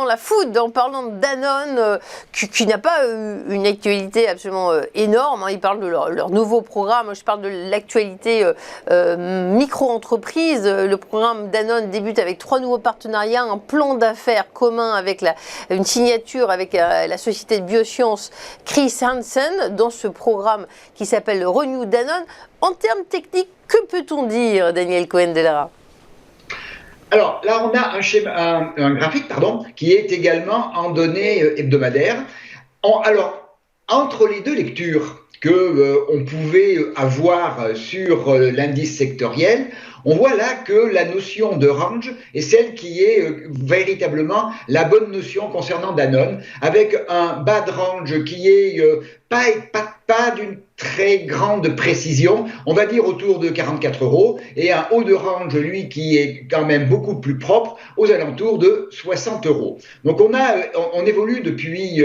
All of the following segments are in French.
la food en parlant de Danone, qui n'a pas une actualité absolument énorme. Ils parlent de leur nouveau programme. Je parle de l'actualité micro-entreprise. Le programme Danone débute avec 3 nouveaux partenariats, un plan d'affaires commun avec une signature avec la société de biosciences Chris Hansen dans ce programme qui s'appelle Renew Danone. En termes techniques, que peut-on dire, Daniel Cohen-Delara? Alors là, on a un graphique qui est également en données hebdomadaires. Alors, entre les deux lectures qu'on pouvait avoir sur l'indice sectoriel, on voit là que la notion de range est celle qui est véritablement la bonne notion concernant Danone, avec un bas de range qui est pas d'une très grande précision, on va dire autour de 44 €, et un haut de range, lui, qui est quand même beaucoup plus propre, aux alentours de 60 €. Donc on évolue depuis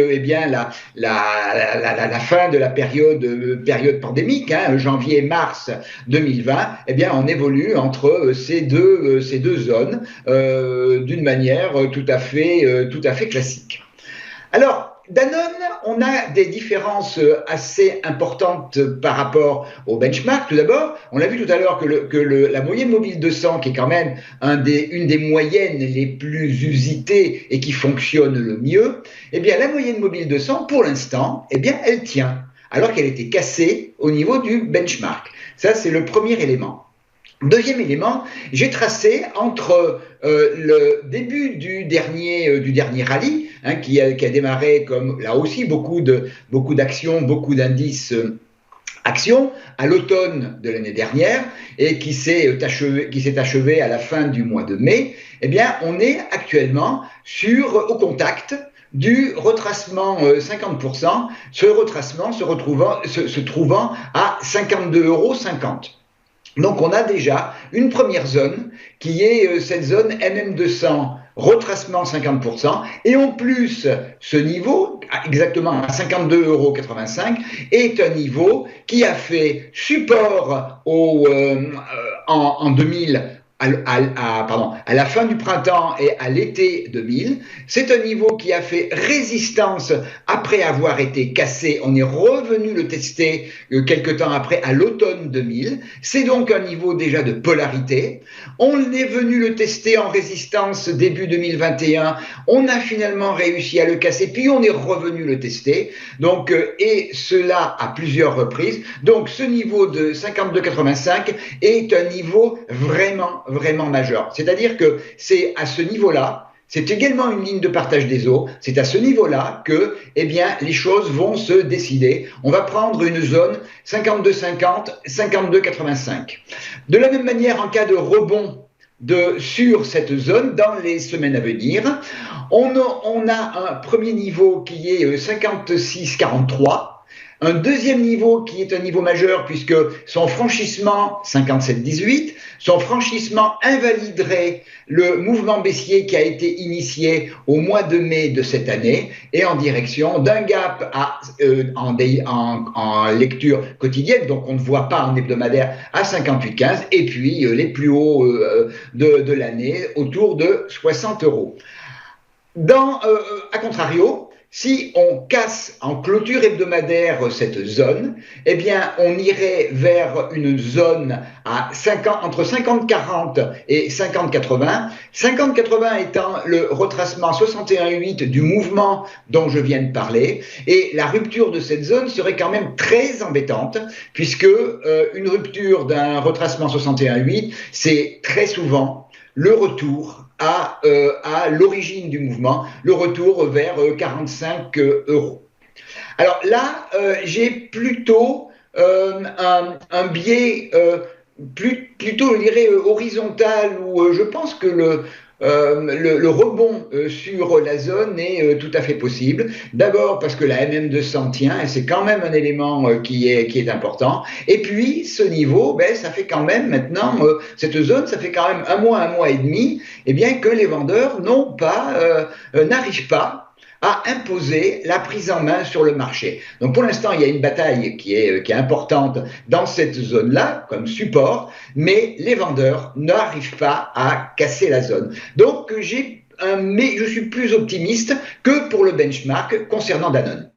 la fin de la période pandémique, janvier-mars 2020, on évolue entre ces deux zones d'une manière tout à fait classique. Alors, Danone, on a des différences assez importantes par rapport au benchmark. Tout d'abord, on l'a vu tout à l'heure que la moyenne mobile 200, qui est quand même une des moyennes les plus usitées et qui fonctionne le mieux, la moyenne mobile 200, pour l'instant, elle tient, alors qu'elle était cassée au niveau du benchmark. Ça, c'est le premier élément. Deuxième élément, j'ai tracé entre le début du dernier rallye, qui a démarré comme là aussi beaucoup d'actions, beaucoup d'indices actions à l'automne de l'année dernière et qui s'est achevé à la fin du mois de mai. On est actuellement au contact du retracement 50%, ce retracement se trouvant à 52,50 €. Donc on a déjà une première zone qui est cette zone MM200, retracement 50%, et en plus ce niveau, exactement à 52,85 €, est un niveau qui a fait support en 2000, à la fin du printemps et à l'été 2000. C'est un niveau qui a fait résistance après avoir été cassé. On est revenu le tester quelque temps après, à l'automne 2000. C'est donc un niveau déjà de polarité. On est venu le tester en résistance début 2021. On a finalement réussi à le casser, puis on est revenu le tester. Donc, et cela à plusieurs reprises. Donc, ce niveau de 52,85 est un niveau vraiment majeur. C'est-à-dire que c'est à ce niveau-là, c'est également une ligne de partage des eaux, c'est à ce niveau-là que les choses vont se décider. On va prendre une zone 52,50, 52,85. De la même manière, en cas de rebond sur cette zone, dans les semaines à venir, on a un premier niveau qui est 56,43. Un deuxième niveau qui est un niveau majeur puisque son franchissement, 57,18, son franchissement invaliderait le mouvement baissier qui a été initié au mois de mai de cette année et en direction d'un gap en lecture quotidienne, donc on ne voit pas en hebdomadaire, à 58,15, et puis les plus hauts de l'année autour de 60 €. À contrario, si on casse en clôture hebdomadaire cette zone, on irait vers une zone entre 50,40 et 50,80. 50,80 étant le retracement 61,8 du mouvement dont je viens de parler. Et la rupture de cette zone serait quand même très embêtante, puisque une rupture d'un retracement 61,8, c'est très souvent le retour à l'origine du mouvement, le retour vers 45 €. Alors là, j'ai plutôt un biais plutôt, je dirais, horizontal, où je pense que le rebond sur la zone est tout à fait possible. D'abord parce que la MM200 tient, et c'est quand même un élément qui est important. Et puis ce niveau, ça fait quand même maintenant, cette zone, ça fait quand même un mois et demi, que les vendeurs n'arrivent pas à imposer la prise en main sur le marché. Donc pour l'instant, il y a une bataille qui est importante dans cette zone-là, comme support, mais les vendeurs n'arrivent pas à casser la zone. Donc j'ai mais je suis plus optimiste que pour le benchmark concernant Danone.